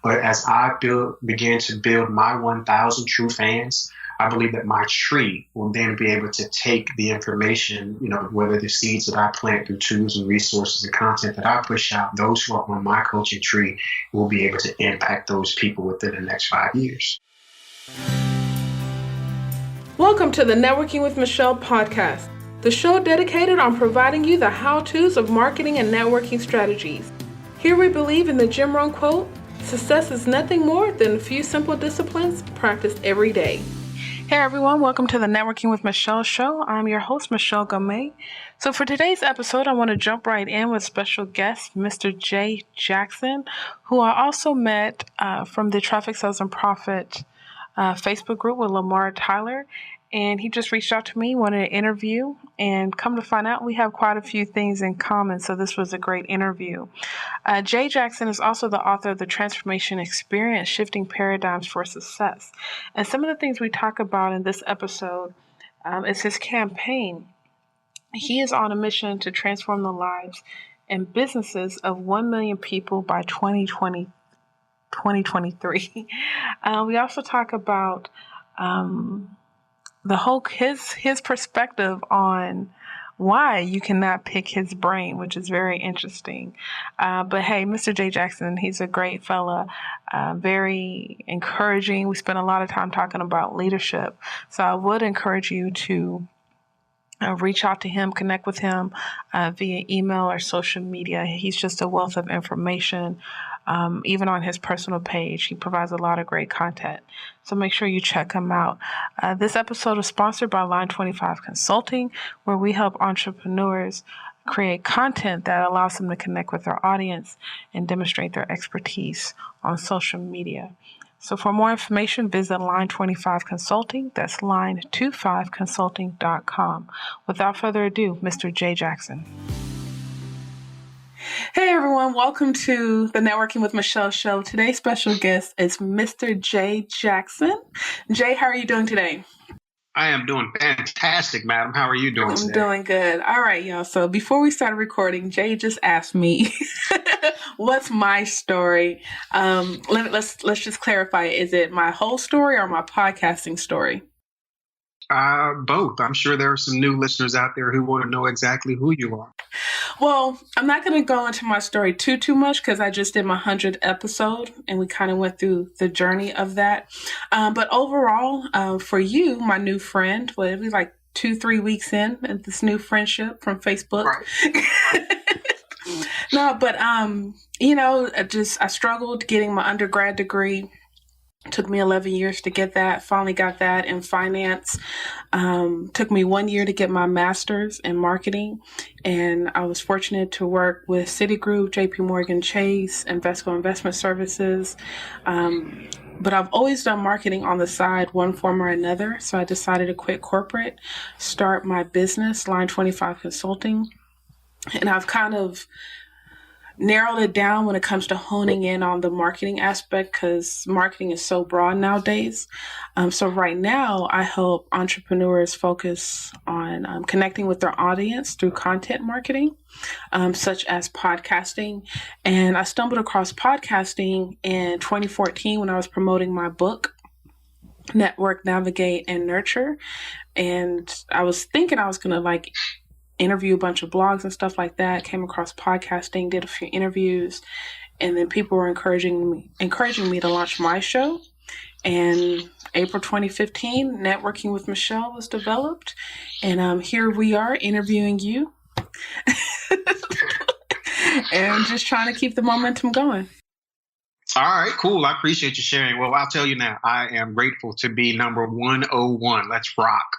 But as I began to build my 1,000 true fans, I believe that my tree will then be able to take the information, whether the seeds that I plant through tools and resources and content that I push out, those who are on my coaching tree will be able to impact those people within the next 5 years. Welcome to the Networking with Michelle podcast, the show dedicated on providing you the how-tos of marketing and networking strategies. Here we believe in the Jim Rohn quote, success is nothing more than a few simple disciplines practiced every day. Hey everyone, welcome to the Networking with Michelle show. I'm your host, Michelle Gomez. So for today's episode, I want to jump right in with special guest, Mr. Jay Jackson, who I also met from the Traffic Sales and Profit Facebook group with Lamar Tyler. And he just reached out to me, wanted an interview, and come to find out we have quite a few things in common. So this was a great interview. Jay Jackson is also the author of The Transformation Experience, Shifting Paradigms for Success. And some of the things we talk about in this episode is his campaign. He is on a mission to transform the lives and businesses of 1 million people by 2023. We also talk about his perspective on why you cannot pick his brain, which is very interesting. But hey, Mr. Jay Jackson, he's a great fella, very encouraging. We spent a lot of time talking about leadership. So I would encourage you to reach out to him, connect with him via email or social media. He's just a wealth of information. Even on his personal page, he provides a lot of great content. So make sure you check him out. This episode is sponsored by Line 25 Consulting, where we help entrepreneurs create content that allows them to connect with their audience and demonstrate their expertise on social media. So for more information, visit Line 25 Consulting. That's line25consulting.com. Without further ado, Mr. Jay Jackson. Hey everyone, welcome to the Networking with Michelle show. Today's special guest is Mr. Jay Jackson. Jay, how are you doing today? I am doing fantastic, madam. How are you doing today? I'm doing good. All right, y'all. So before we started recording, Jay just asked me, what's my story? Let's just clarify. Is it my whole story or my podcasting story? Both. I'm sure there are some new listeners out there who want to know exactly who you are. Well, I'm not going to go into my story too much because I just did my 100th episode and we kind of went through the journey of that. But overall, for you, my new friend, it'll be like 2-3 weeks in this new friendship from Facebook. Right. No, but, I struggled getting my undergrad degree. Took me 11 years to get that. Finally got that in finance. Took me 1 year to get my master's in marketing. And I was fortunate to work with Citigroup, JP Morgan Chase, Invesco Investment Services. But I've always done marketing on the side, one form or another. So I decided to quit corporate, start my business, Line 25 Consulting. And I've kind of narrowed it down when it comes to honing in on the marketing aspect because marketing is so broad nowadays. So right now, I help entrepreneurs focus on connecting with their audience through content marketing, such as podcasting. And I stumbled across podcasting in 2014 when I was promoting my book, Network, Navigate, and Nurture. And I was thinking I was going to interview a bunch of blogs and stuff like that, came across podcasting, did a few interviews, and then people were encouraging me to launch my show. And April 2015, Networking with Michelle was developed, and here we are interviewing you and just trying to keep the momentum going. All right, cool. I appreciate you sharing. Well, I'll tell you now, I am grateful to be number 101. Let's rock.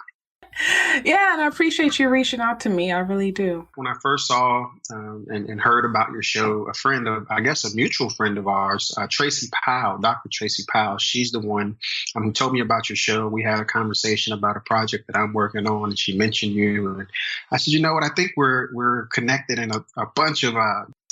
Yeah, and I appreciate you reaching out to me. I really do. When I first saw and heard about your show, a friend of, I guess, a mutual friend of ours, Tracy Powell, Dr. Tracy Powell, she's the one who told me about your show. We had a conversation about a project that I'm working on, and she mentioned you. And I said, you know what? I think we're connected in a bunch of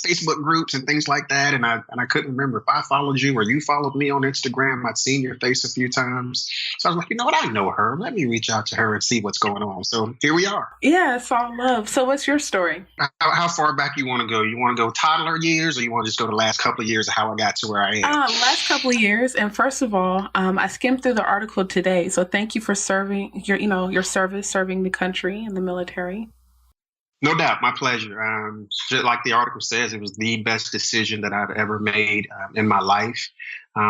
Facebook groups and things like that. And I couldn't remember if I followed you or you followed me on Instagram. I'd seen your face a few times. So I was like, you know what? I know her. Let me reach out to her and see what's going on. So here we are. Yeah, it's all love. So what's your story? How far back you want to go? You want to go toddler years, or you want to just go the last couple of years of how I got to where I am? Last couple of years. And first of all, I skimmed through the article today. So thank you for serving your service, serving the country in the military. No doubt. My pleasure. Just like the article says, it was the best decision that I've ever made in my life.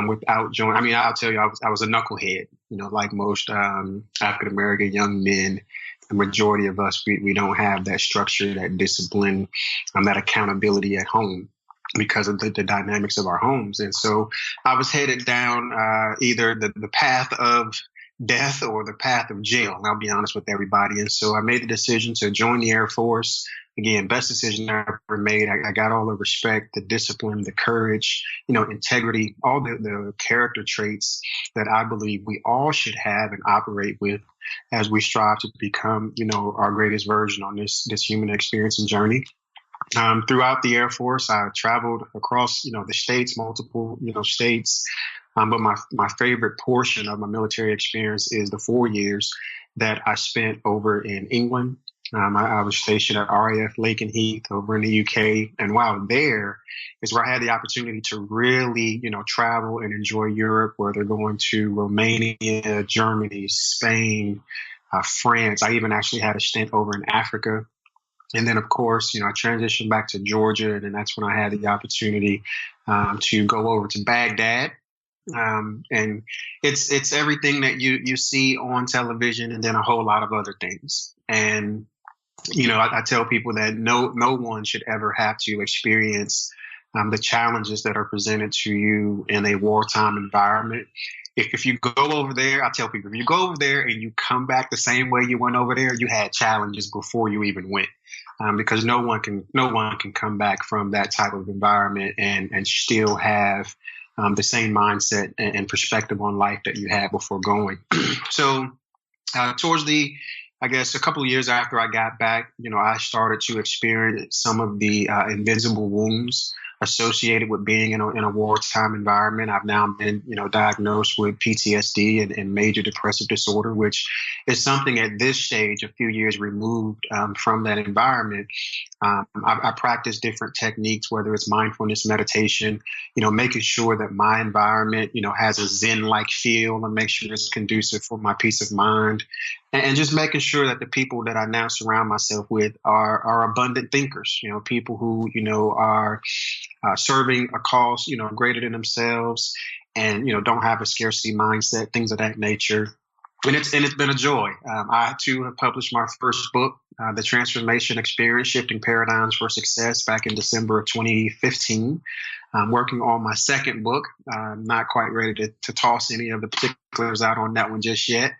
Without joining, I mean, I'll tell you, I was a knucklehead, like most African-American young men. The majority of us, we don't have that structure, that discipline, that accountability at home because of the dynamics of our homes. And so I was headed down either the path of death or the path of jail. And I'll be honest with everybody. And so I made the decision to join the Air Force. Again, best decision I ever made. I got all the respect, the discipline, the courage, integrity, all the character traits that I believe we all should have and operate with as we strive to become, our greatest version on this human experience and journey. Throughout the Air Force, I traveled across, the states, multiple, states. But my favorite portion of my military experience is the 4 years that I spent over in England. I was stationed at RAF Lakenheath over in the UK. And while there is where I had the opportunity to really, travel and enjoy Europe, where they're going to Romania, Germany, Spain, France. I even actually had a stint over in Africa. And then, of course, I transitioned back to Georgia, and that's when I had the opportunity to go over to Baghdad. And it's everything that you see on television, and then a whole lot of other things. And I tell people that no one should ever have to experience the challenges that are presented to you in a wartime environment. If you go over there, I tell people, if you go over there and you come back the same way you went over there, you had challenges before you even went. Because no one can come back from that type of environment and still have the same mindset and perspective on life that you had before going. So towards I guess a couple of years after I got back, I started to experience some of the invisible wounds associated with being in a wartime environment. I've now been, diagnosed with PTSD and major depressive disorder, which is something at this stage, a few years removed from that environment. I practice different techniques, whether it's mindfulness, meditation, making sure that my environment, has a Zen-like feel and make sure it's conducive for my peace of mind. And just making sure that the people that I now surround myself with are abundant thinkers, people who, are serving a cause, greater than themselves and, don't have a scarcity mindset, things of that nature. And it's been a joy. I, too, have published my first book, The Transformation Experience, Shifting Paradigms for Success, back in December of 2015. I'm working on my second book. I'm not quite ready to toss any of the particulars out on that one just yet.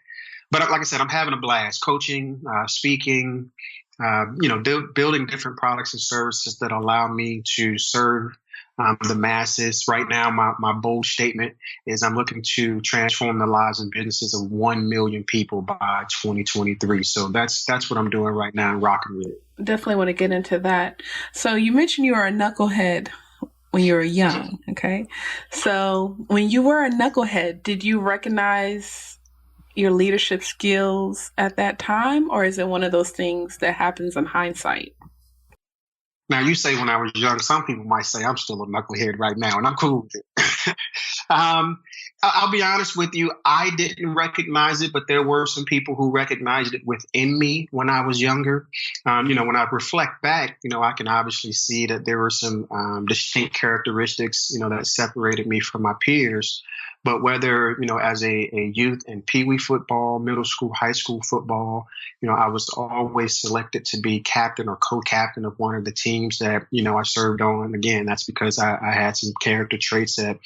But like I said, I'm having a blast coaching, speaking, building different products and services that allow me to serve the masses. Right now, my bold statement is I'm looking to transform the lives and businesses of 1 million people by 2023. So that's what I'm doing right now and rocking with it. Definitely want to get into that. So you mentioned you were a knucklehead when you were young. Okay. So when you were a knucklehead, did you recognize your leadership skills at that time, or is it one of those things that happens in hindsight? Now, you say when I was young, some people might say I'm still a knucklehead right now, and I'm cool with it. I'll be honest with you. I didn't recognize it, but there were some people who recognized it within me when I was younger. When I reflect back, I can obviously see that there were some distinct characteristics, that separated me from my peers. But whether, as a youth in peewee football, middle school, high school football, I was always selected to be captain or co-captain of one of the teams that, I served on. Again, that's because I had some character traits that,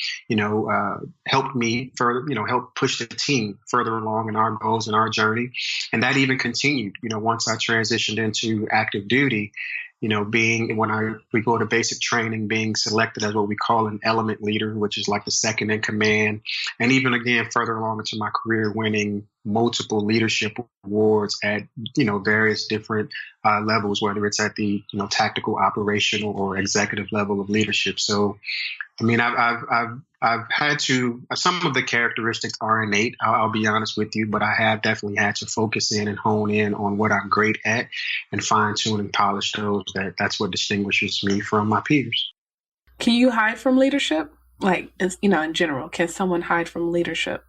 helped me further, help push the team further along in our goals and our journey. And that even continued, once I transitioned into active duty. being we go to basic training, being selected as what we call an element leader, which is like the second in command. And even again, further along into my career, winning multiple leadership awards at, various different levels, whether it's at the, tactical, operational, or executive level of leadership. So, I mean, I've had to, some of the characteristics are innate, I'll be honest with you, but I have definitely had to focus in and hone in on what I'm great at and fine tune and polish those. That's what distinguishes me from my peers. Can you hide from leadership? Like, in general, can someone hide from leadership?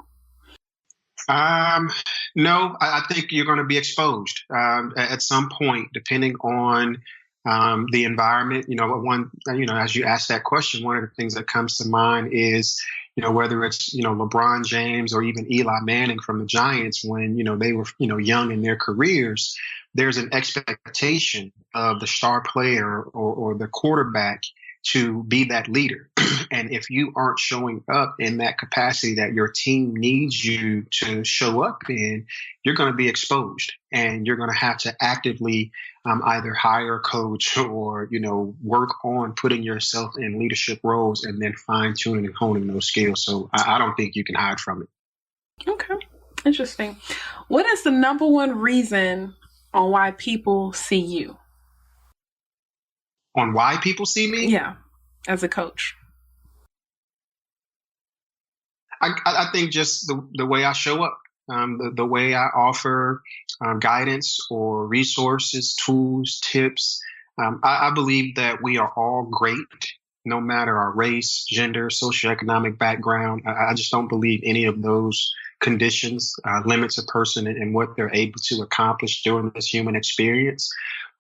No, I think you're going to be exposed at some point, depending on the environment. As you ask that question, one of the things that comes to mind is, whether it's, LeBron James or even Eli Manning from the Giants, when, they were, young in their careers, there's an expectation of the star player or the quarterback to be that leader. And if you aren't showing up in that capacity that your team needs you to show up in, you're going to be exposed, and you're going to have to actively either hire a coach or, work on putting yourself in leadership roles and then fine tuning and honing those skills. So I don't think you can hide from it. Okay. Interesting. What is the number one reason on why people see you? On why people see me? Yeah, as a coach. I think just the way I show up, the way I offer guidance or resources, tools, tips. I believe that we are all great, no matter our race, gender, socioeconomic background. I just don't believe any of those conditions limits a person and what they're able to accomplish during this human experience.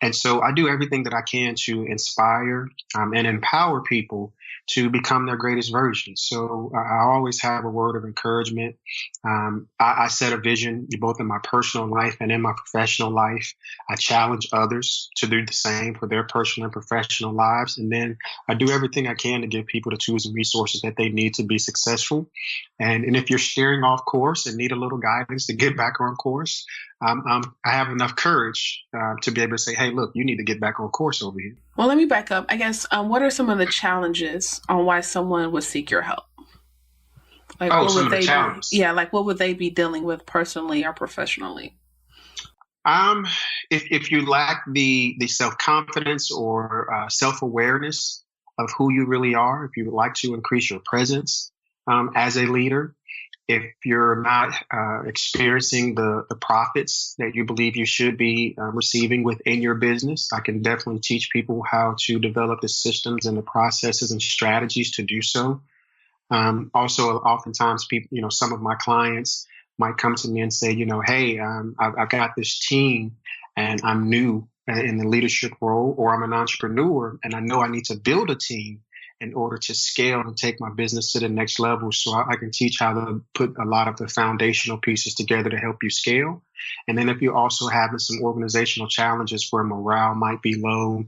And so I do everything that I can to inspire and empower people to become their greatest version. So I always have a word of encouragement. I set a vision both in my personal life and in my professional life. I challenge others to do the same for their personal and professional lives. And then I do everything I can to give people the tools and resources that they need to be successful. And if you're steering off course and need a little guidance to get back on course, I have enough courage to be able to say, hey, look, you need to get back on course over here. Well, let me back up. I guess, what are some of the challenges on why someone would seek your help? Like, some of the challenges. Like what would they be dealing with personally or professionally? If you lack the self-confidence or self-awareness of who you really are, if you would like to increase your presence as a leader, if you're not experiencing the profits that you believe you should be receiving within your business, I can definitely teach people how to develop the systems and the processes and strategies to do so. Also, oftentimes people, some of my clients might come to me and say, hey, I've got this team and I'm new in the leadership role, or I'm an entrepreneur and I know I need to build a team in order to scale and take my business to the next level. So I can teach how to put a lot of the foundational pieces together to help you scale. And then if you're also having some organizational challenges where morale might be low,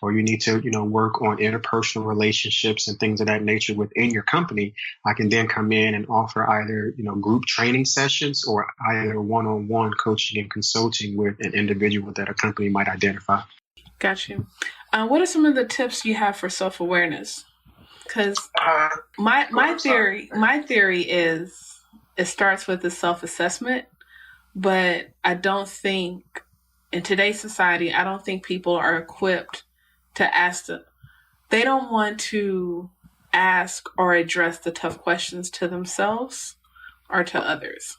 or you need to, work on interpersonal relationships and things of that nature within your company, I can then come in and offer either, group training sessions or either one-on-one coaching and consulting with an individual that a company might identify. Got you. What are some of the tips you have for self-awareness? Because my theory is it starts with the self-assessment, but I don't think in today's society, I don't think people are equipped to ask them. They don't want to ask or address the tough questions to themselves or to others.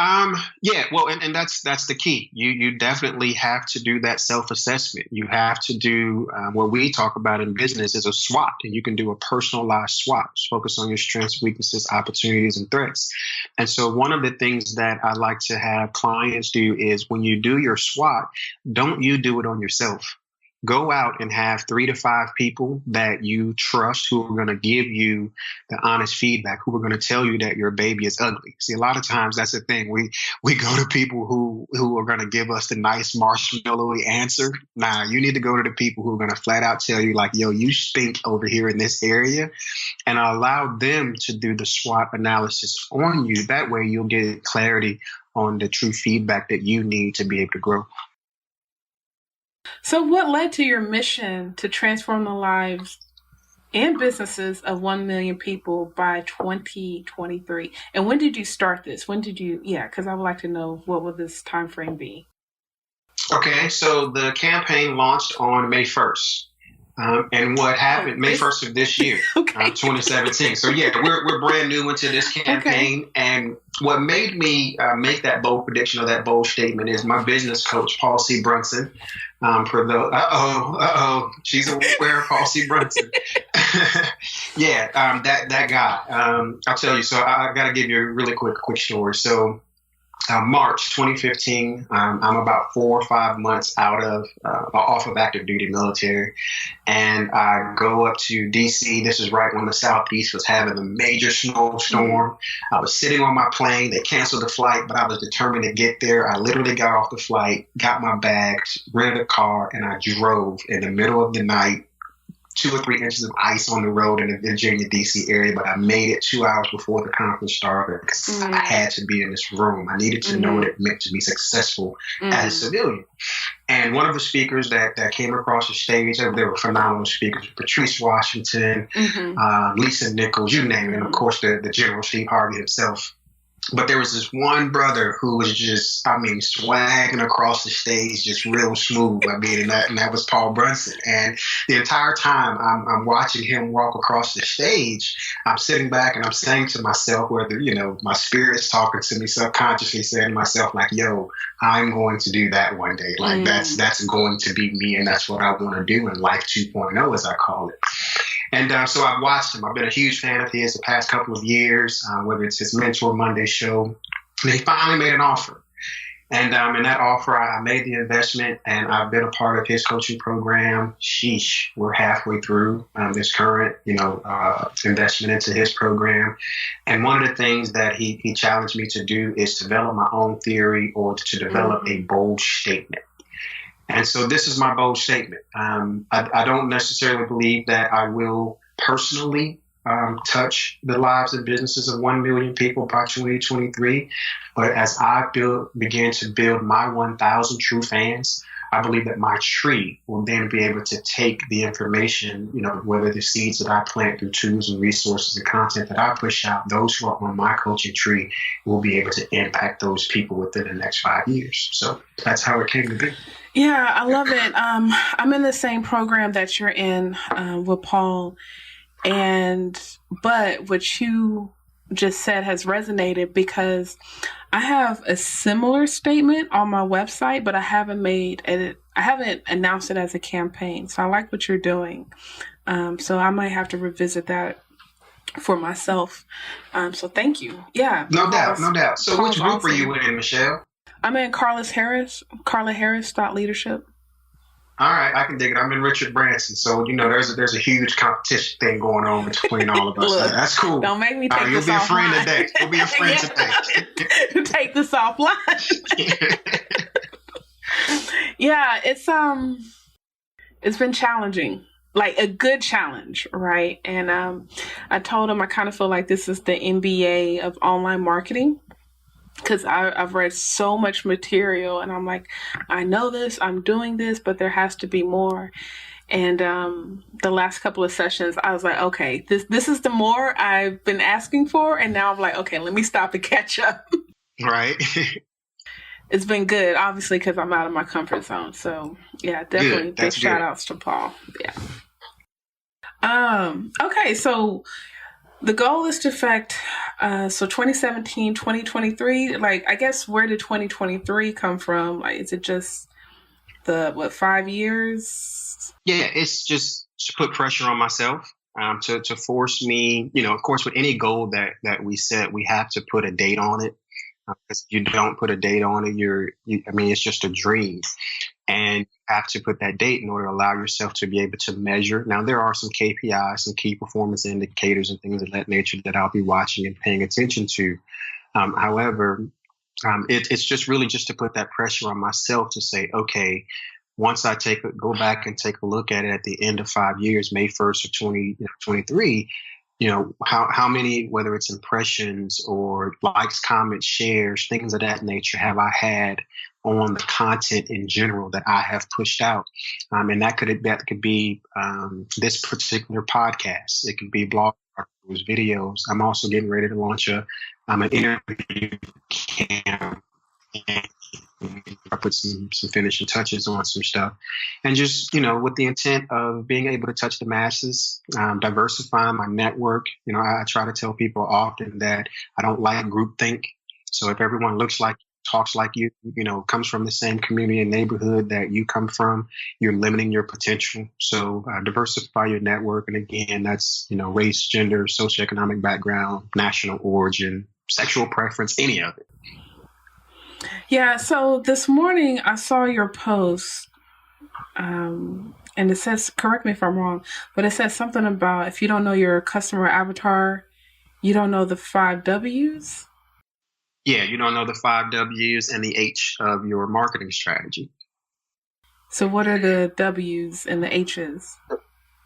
And that's the key. You definitely have to do that self-assessment. You have to do what we talk about in business is a SWOT, and you can do a personalized SWOT. Focus on your strengths, weaknesses, opportunities, and threats. And so one of the things that I like to have clients do is when you do your SWOT, don't you do it on yourself. Go out and have 3 to 5 people that you trust who are going to give you the honest feedback, who are going to tell you that your baby is ugly. See, a lot of times that's the thing. We go to people who are going to give us the nice marshmallowy answer. Nah, you need to go to the people who are going to flat out tell you like, yo, you stink over here in this area, and allow them to do the SWOT analysis on you. That way you'll get clarity on the true feedback that you need to be able to grow. So, what led to your mission to transform the lives and businesses of 1 million people by 2023? And when did you start this? When did you, because I would like to know what will this time frame be? Okay, so the campaign launched on May 1st. And what happened May 1st of this year, Okay. 2017. So yeah, we're brand new into this campaign. Okay. And what made me make that bold prediction or that bold statement is my business coach, Paul C. Brunson. For the she's aware of Paul C. Brunson. Yeah, that guy. I'll tell you. So I got to give you a really quick story. So March 2015, I'm about 4 or 5 months off of active duty military, and I go up to DC. This is right when the Southeast was having a major snowstorm. I was sitting on my plane. They canceled the flight, but I was determined to get there. I literally got off the flight, got my bags, rented a car, and I drove in the middle of the night. 2 or 3 inches of ice on the road in the Virginia, D.C. area, but I made it 2 hours before the conference started because I had to be in this room. I needed to know what it meant to be successful as a civilian. And one of the speakers that came across the stage, they were phenomenal speakers, Patrice Washington, Lisa Nichols, you name it, and of course the General Steve Harvey himself. But there was this one brother who was just, swagging across the stage, just real smooth. And that was Paul Brunson. And the entire time I'm watching him walk across the stage, I'm sitting back and I'm saying to myself, whether, my spirit's talking to me, subconsciously saying to myself, like, yo, I'm going to do that one day. Like that's going to be me. And that's what I want to do in life 2.0, as I call it. And so I've watched him. I've been a huge fan of his the past couple of years, whether it's his Mentor Monday show. And he finally made an offer. And in that offer, I made the investment, and I've been a part of his coaching program. Sheesh, we're halfway through this current, investment into his program. And one of the things that he challenged me to do is develop my own theory or to develop a bold statement. And so this is my bold statement. I don't necessarily believe that I will personally touch the lives and businesses of 1 million people by 2023. But as I begin to build my 1,000 true fans, I believe that my tree will then be able to take the information, whether the seeds that I plant through tools and resources and content that I push out, those who are on my coaching tree will be able to impact those people within the next 5 years. So that's how it came to be. Yeah, I love it. I'm in the same program that you're in with Paul. But what you just said has resonated because I have a similar statement on my website, but I haven't announced it as a campaign. So I like what you're doing. So I might have to revisit that for myself. So thank you. Yeah. No doubt. So which group are you in, Michelle? I'm in Carla Harris Leadership. All right, I can dig it. I'm in Richard Branson, so there's a huge competition thing going on between all of us. Look, that's cool. Don't make me take this offline. You'll be a friend today. You'll be a friend today. Take this offline. Yeah, it's been challenging, like a good challenge, right? And I told him I kind of feel like this is the MBA of online marketing. Because I've read so much material and I'm like, I know this, I'm doing this, but there has to be more. And the last couple of sessions, I was like, okay, this is the more I've been asking for. And now I'm like, okay, let me stop and catch up. Right. It's been good, obviously, because I'm out of my comfort zone. So yeah, definitely big shout outs to Paul. Yeah. Okay, so the goal is to affect, 2017, 2023, like, I guess, where did 2023 come from? Like, is it just 5 years? Yeah, it's just to put pressure on myself, to force me, of course, with any goal that we set, we have to put a date on it. Because if you don't put a date on it, it's just a dream. And you have to put that date in order to allow yourself to be able to measure. Now, there are some KPIs, some key performance indicators and things of that nature that I'll be watching and paying attention to. However, it's just really just to put that pressure on myself to say, okay, once I go back and take a look at it at the end of 5 years, May 1st of 2023, how many, whether it's impressions or likes, comments, shares, things of that nature, have I had on the content in general that I have pushed out. And that could be this particular podcast. It could be blog articles, videos. I'm also getting ready to launch an interview camp. I put some finishing touches on some stuff, and just with the intent of being able to touch the masses, diversify my network. I try to tell people often that I don't like groupthink. So if everyone looks like, talks like you, comes from the same community and neighborhood that you come from, you're limiting your potential. So diversify your network, and again, that's race, gender, socioeconomic background, national origin, sexual preference, any of it. Yeah, so this morning I saw your post, and it says, correct me if I'm wrong, but it says something about if you don't know your customer avatar, you don't know the 5 W's? Yeah, you don't know the 5 W's and the H of your marketing strategy. So what are the W's and the H's?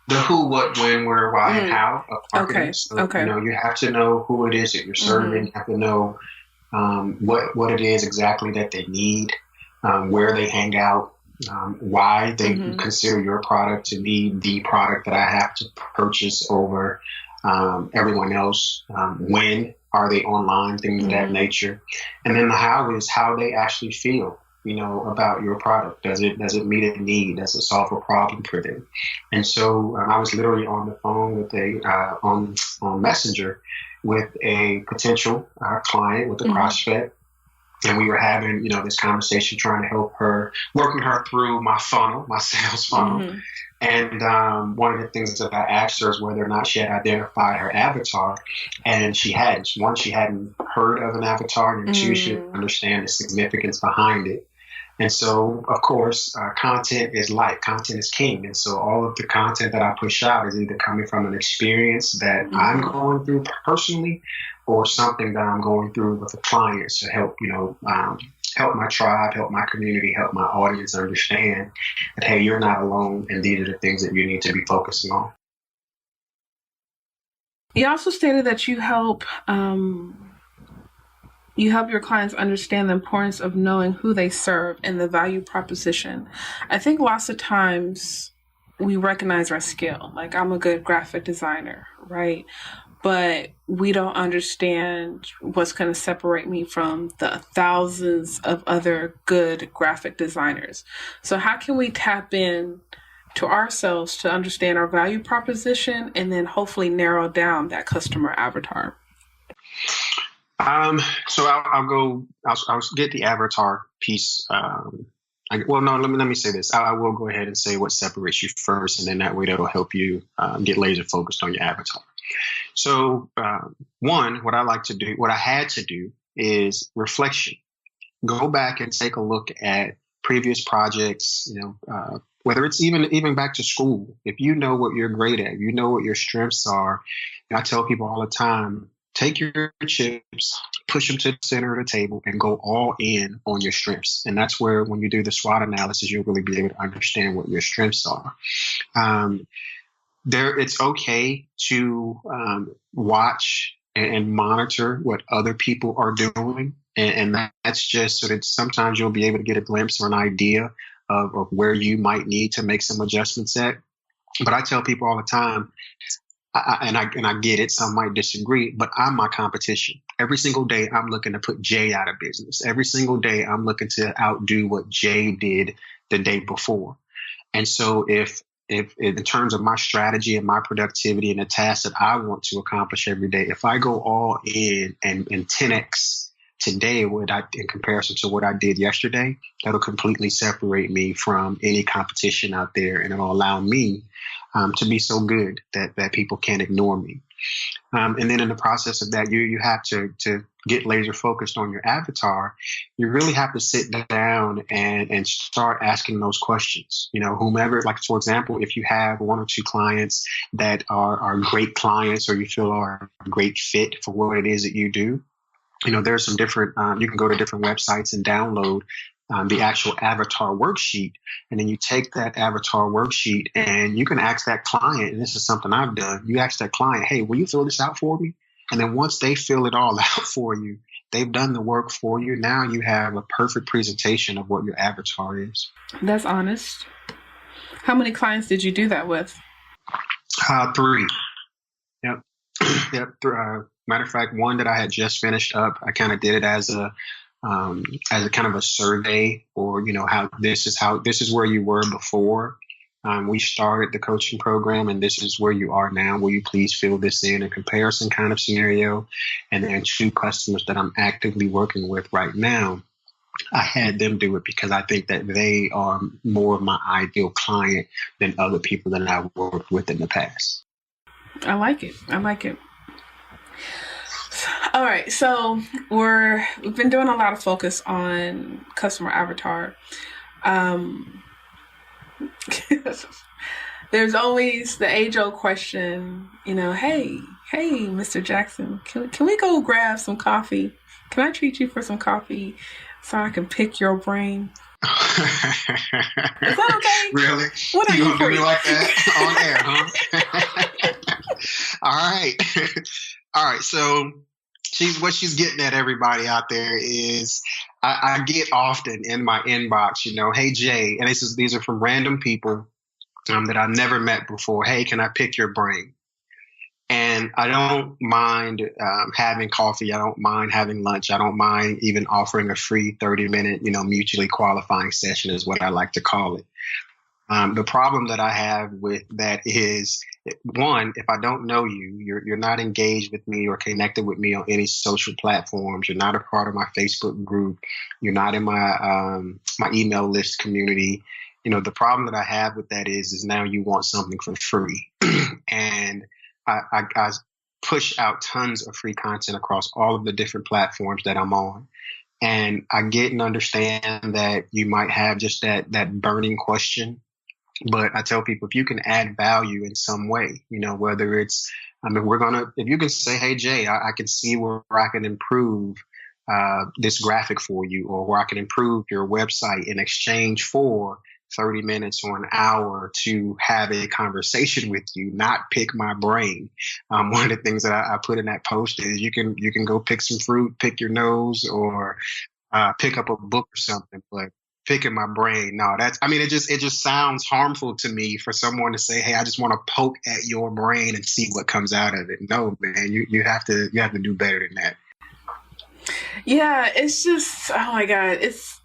The who, what, when, where, why, and how of marketing. Okay. So, Okay. You have to know who it is that you're serving. You have to know what it is exactly that they need, where they hang out, why they consider your product to be the product that I have to purchase over everyone else. When are they online, things of that nature. And then the how is how they actually feel, about your product. Does it meet a need? Does it solve a problem for them? And so I was literally on the phone with on Messenger with a potential client, with a prospect. And we were having, this conversation, trying to help her, working her through my sales funnel. And one of the things that I asked her is whether or not she had identified her avatar. And she hadn't. One, she hadn't heard of an avatar, and two, she didn't understand the significance behind it. And so, of course, content is life. Content is king. And so all of the content that I push out is either coming from an experience that I'm going through personally, or something that I'm going through with a client to help, help my tribe, help my community, help my audience understand that, hey, you're not alone, and these are the things that you need to be focusing on. You also stated that you help your clients understand the importance of knowing who they serve and the value proposition. I think lots of times we recognize our skill. Like, I'm a good graphic designer, right? But we don't understand what's going to separate me from the thousands of other good graphic designers. So how can we tap in to ourselves to understand our value proposition and then hopefully narrow down that customer avatar? So I'll get the avatar piece. Let me say this. I will go ahead and say what separates you first, and then that way that'll help you get laser focused on your avatar. So, one, what I had to do is reflection. Go back and take a look at previous projects, whether it's even back to school. If you know what you're great at, you know what your strengths are. And I tell people all the time, take your chips, push them to the center of the table, and go all in on your strengths. And that's where, when you do the SWOT analysis, you'll really be able to understand what your strengths are. It's okay to watch and monitor what other people are doing. And that's just so that sometimes you'll be able to get a glimpse or an idea of where you might need to make some adjustments at. But I tell people all the time, I get it, some might disagree, but I'm my competition. Every single day I'm looking to put Jay out of business. Every single day I'm looking to outdo what Jay did the day before. And so if in terms of my strategy and my productivity and the tasks that I want to accomplish every day, if I go all in and 10x today in comparison to what I did yesterday, that'll completely separate me from any competition out there, and it'll allow me to be so good that people can't ignore me. And then in the process of that, you have to get laser focused on your avatar. You really have to sit down and start asking those questions. Whomever, like, for example, if you have one or two clients that are great clients, or you feel are a great fit for what it is that you do, there's some different, you can go to different websites and download the actual avatar worksheet. And then you take that avatar worksheet and you can ask that client, and this is something I've done, you ask that client, hey, will you fill this out for me? And then once they fill it all out for you, They've done the work for you. Now you have a perfect presentation of what your avatar is. That's honest. How many clients did you do that with? 3. Yep. Yep. Matter of fact, one that I had just finished up, I kind of did it as a kind of a survey, or how this is where you were before we started the coaching program, and this is where you are now. Will you please fill this in a comparison kind of scenario? And then 2 customers that I'm actively working with right now, I had them do it because I think that they are more of my ideal client than other people that I've worked with in the past. I like it. All right. So we've been doing a lot of focus on customer avatar. There's always the age-old question, hey, Mr. Jackson, can we go grab some coffee? Can I treat you for some coffee so I can pick your brain? Is that okay? Really? What are you gonna do me like that on air, huh? All right. So what she's getting at, everybody out there, is I get often in my inbox, hey Jay, and these are from random people that I've never met before. Hey, can I pick your brain? And I don't mind having coffee. I don't mind having lunch. I don't mind even offering a free 30-minute, mutually qualifying session is what I like to call it. The problem that I have with that is, one, if I don't know you, you're not engaged with me or connected with me on any social platforms. You're not a part of my Facebook group. You're not in my my email list community. The problem that I have with that is now you want something for free. And I push out tons of free content across all of the different platforms that I'm on. And I get and understand that you might have just that burning question. But I tell people, if you can add value in some way, whether it's, if you can say, hey, Jay, I can see where I can improve this graphic for you, or where I can improve your website in exchange for 30 minutes or an hour to have a conversation with you, not pick my brain. One of the things that I put in that post is you can go pick some fruit, pick your nose, or pick up a book or something, but picking my brain, no, it just sounds harmful to me for someone to say, hey, I just want to poke at your brain and see what comes out of it. No, man, you have to do better than that. Yeah, it's just, oh my God,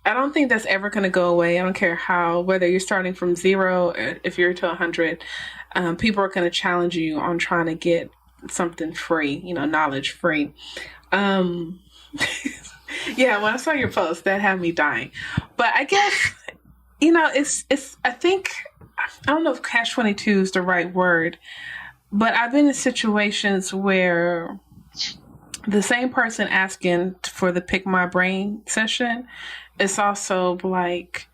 I don't think that's ever going to go away. I don't care whether you're starting from 0, if you're to 100, people are going to challenge you on trying to get something free, knowledge free. Yeah, when I saw your post, that had me dying. But I guess, I think, I don't know if catch-22 is the right word, but I've been in situations where the same person asking for the pick my brain session is also like,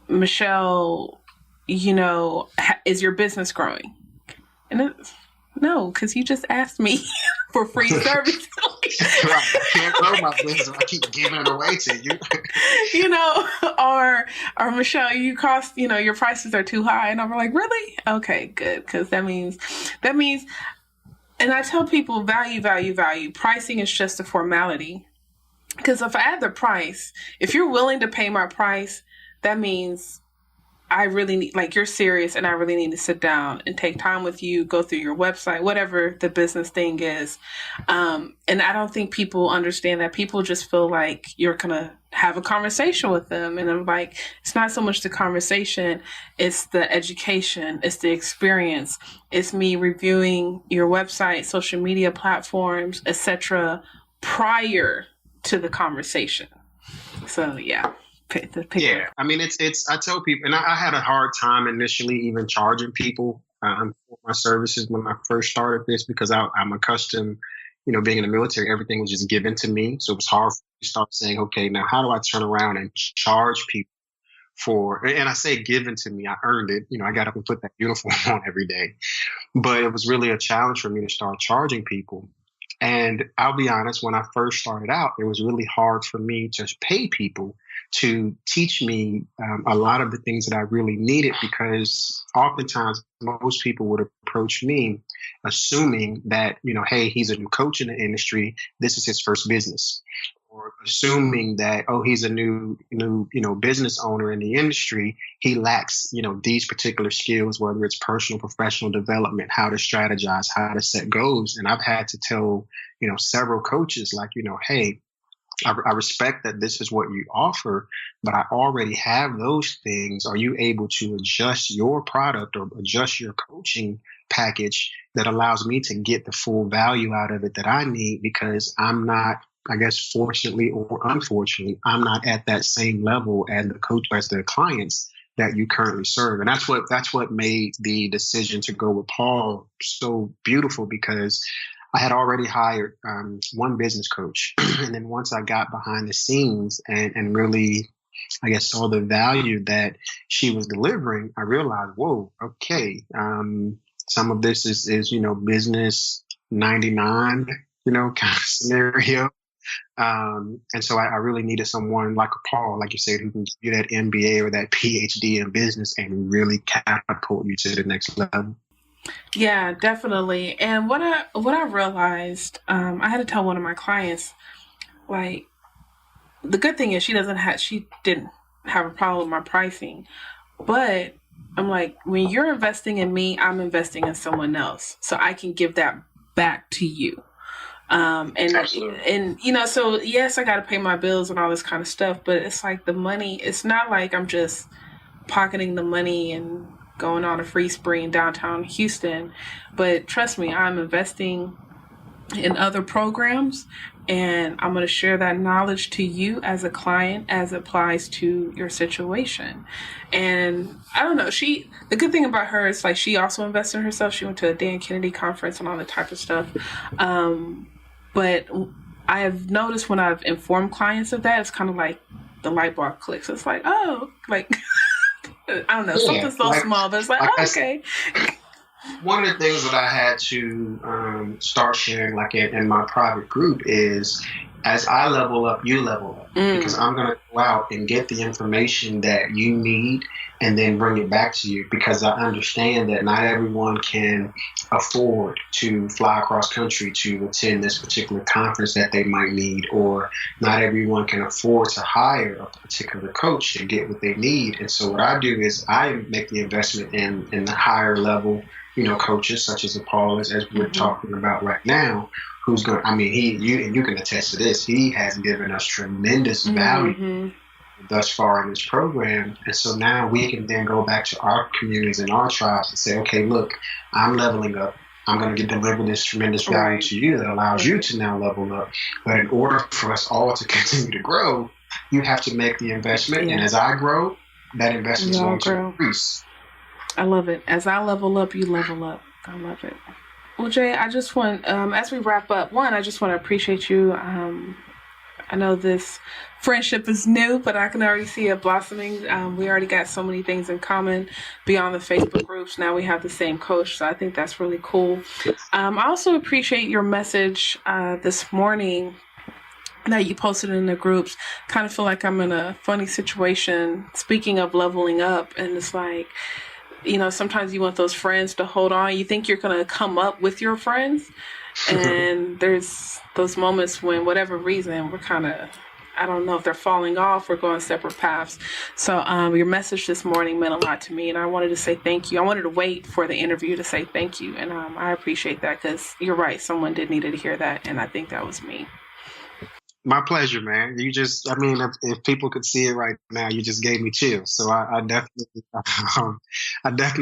Michelle, is your business growing? And no, because you just asked me for free service. Right. I can't grow my business. I keep giving it away to you. Or Michelle, you cost, your prices are too high. And I'm like, really? Okay, good. Because that means, and I tell people value. Pricing is just a formality. Because if I add the price, if you're willing to pay my price, that means I really need, you're serious, and I really need to sit down and take time with you, go through your website, whatever the business thing is. And I don't think people understand that. People just feel like you're going to have a conversation with them. And I'm like, it's not so much the conversation, it's the education, it's the experience. It's me reviewing your website, social media platforms, etc., prior to the conversation. So, yeah. Yeah, it's. I tell people, and I had a hard time initially even charging people for my services when I first started this, because I'm accustomed, being in the military, everything was just given to me. So it was hard to start saying, okay, now how do I turn around and charge people for? And I say given to me, I earned it. I got up and put that uniform on every day, but it was really a challenge for me to start charging people. And I'll be honest, when I first started out, it was really hard for me to pay people to teach me a lot of the things that I really needed, because oftentimes most people would approach me assuming that, hey, he's a new coach in the industry. This is his first business. or assuming that, oh, he's a new, business owner in the industry. He lacks, these particular skills, whether it's personal, professional development, how to strategize, how to set goals. And I've had to tell, several coaches like, hey, I respect that this is what you offer, but I already have those things. Are you able to adjust your product or adjust your coaching package that allows me to get the full value out of it that I need? Because I'm not, I guess, fortunately or unfortunately, I'm not at that same level as the clients that you currently serve. And that's what made the decision to go with Paul so beautiful, because I had already hired one business coach. And then once I got behind the scenes and really, I guess, saw the value that she was delivering, I realized, whoa, okay, some of this is business 99, kind of scenario. And so I really needed someone like a Paul, like you said, who can give you that MBA or that PhD in business and really catapult you to the next level. Yeah, definitely. And what I realized, I had to tell one of my clients, like, the good thing is she didn't have a problem with my pricing, but I'm like, when you're investing in me, I'm investing in someone else, so I can give that back to you. Absolutely. And so yes, I got to pay my bills and all this kind of stuff, but it's like the money. It's not like I'm just pocketing the money and going on a free spree in downtown Houston. But trust me, I'm investing in other programs, and I'm going to share that knowledge to you as a client as it applies to your situation. And I don't know, the good thing about her is like she also invests in herself. She went to a Dan Kennedy conference and all that type of stuff. But I have noticed when I've informed clients of that, it's kind of like the light bulb clicks. It's like, oh, like, I don't know, something so small, but it's like, oh, okay. One of the things that I had to start sharing, like in my private group, is as I level up, you level up. Because I'm going to go out and get the information that you need and then bring it back to you, because I understand that not everyone can afford to fly across country to attend this particular conference that they might need, or not everyone can afford to hire a particular coach to get what they need. And so what I do is I make the investment in the higher level, coaches such as Paul, as we're talking about right now, who's going, you can attest to this. He has given us tremendous value thus far in this program. And so now we can then go back to our communities and our tribes and say, okay, look, I'm leveling up. I'm going to deliver this tremendous value to you that allows you to now level up. But in order for us all to continue to grow, you have to make the investment. And as I grow, that investment is going to increase. I love it. As I level up, you level up. I love it. Well, Jay, I just want, as we wrap up, I just want to appreciate you. I know this friendship is new, but I can already see it blossoming. We already got so many things in common beyond the Facebook groups. Now we have the same coach, so I think that's really cool. I also appreciate your message this morning that you posted in the groups. Kind of feel like I'm in a funny situation. Speaking of leveling up, and it's like, sometimes you want those friends to hold on. You think you're going to come up with your friends. And there's those moments when, whatever reason, we're kind of, I don't know if they're falling off or going separate paths. So your message this morning meant a lot to me, and I wanted to say thank you. I wanted to wait for the interview to say thank you, and I appreciate that, because you're right. Someone did need to hear that, and I think that was me. My pleasure, man. You just, if people could see it right now, you just gave me chills. So I definitely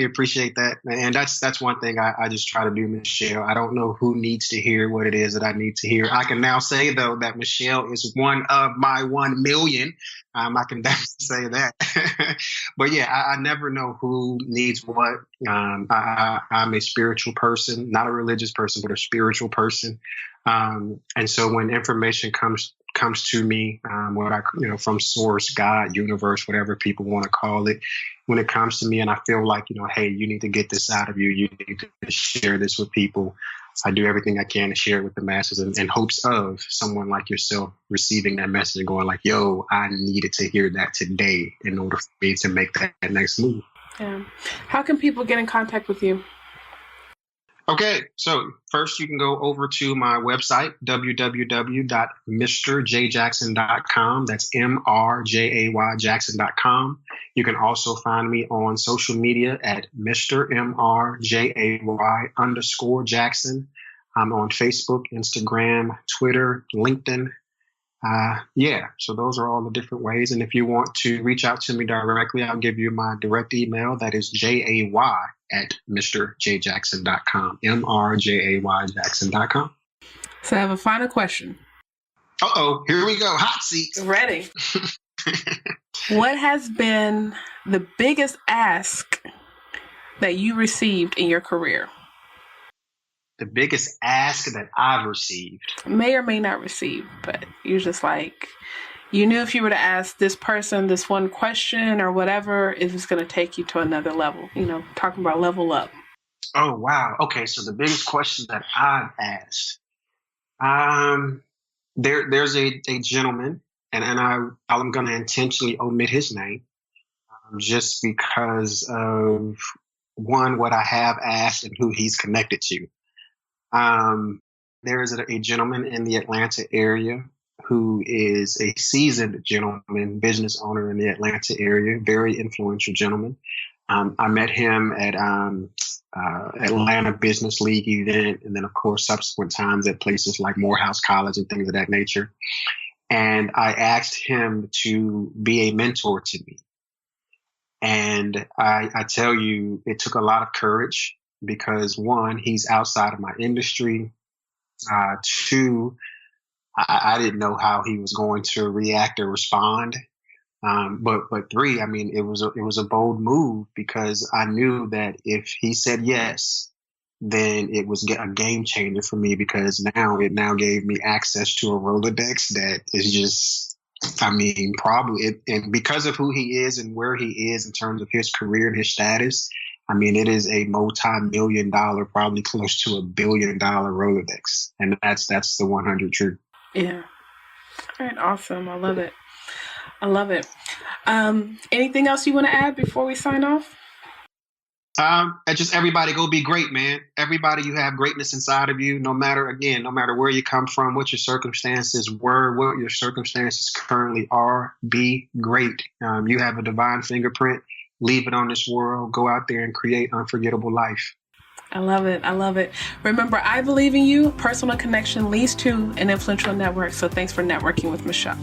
appreciate that. And that's one thing I just try to do, Michelle. I don't know who needs to hear what it is that I need to hear. I can now say, though, that Michelle is one of my 1 million. I can definitely say that. But yeah, I never know who needs what. I'm a spiritual person, not a religious person, but a spiritual person. And so when information comes to me, from source, God, universe, whatever people want to call it, when it comes to me and I feel like, hey, you need to get this out of you, you need to share this with people, I do everything I can to share it with the masses in hopes of someone like yourself receiving that message and going like, yo, I needed to hear that today in order for me to make that next move. Yeah. How can people get in contact with you? Okay, so first you can go over to my website, www.mrjjackson.com. That's MRJAYJackson.com. You can also find me on social media at Mr. MRJAY_Jackson. I'm on Facebook, Instagram, Twitter, LinkedIn. So those are all the different ways. And if you want to reach out to me directly, I'll give you my direct email. That is JAY@MrJackson.com, MRJAYJackson.com. So I have a final question. Here we go. Hot seat. Ready. What has been the biggest ask that you received in your career? The biggest ask that I've received. May or may not receive, but you're just like, you knew if you were to ask this person this one question or whatever, it was going to take you to another level. Talking about level up. Oh, wow. Okay, so the biggest question that I've asked. There's a gentleman, and I'm going to intentionally omit his name just because of, one, what I have asked and who he's connected to. There is a gentleman in the Atlanta area who is a seasoned gentleman, business owner in the Atlanta area, very influential gentleman. I met him at Atlanta Business League event, and then, of course, subsequent times at places like Morehouse College and things of that nature. And I asked him to be a mentor to me. And I tell you, it took a lot of courage because, one, he's outside of my industry. Two, I didn't know how he was going to react or respond. But three, I mean, it was a bold move because I knew that if he said yes, then it was a game changer for me because it now gave me access to a Rolodex that is just, I mean, probably and because of who he is and where he is in terms of his career and his status, I mean, it is a multi-million-dollar, probably close to $1 billion Rolodex, and that's the 100 truth. Yeah. All right. Awesome. I love it. Anything else you want to add before we sign off? Just everybody go be great, man. Everybody, you have greatness inside of you, no matter where you come from, what your circumstances were, what your circumstances currently are, be great. You have a divine fingerprint. Leave it on this world. Go out there and create unforgettable life. I love it. Remember, I believe in you. Personal connection leads to an influential network. So thanks for networking with Michelle.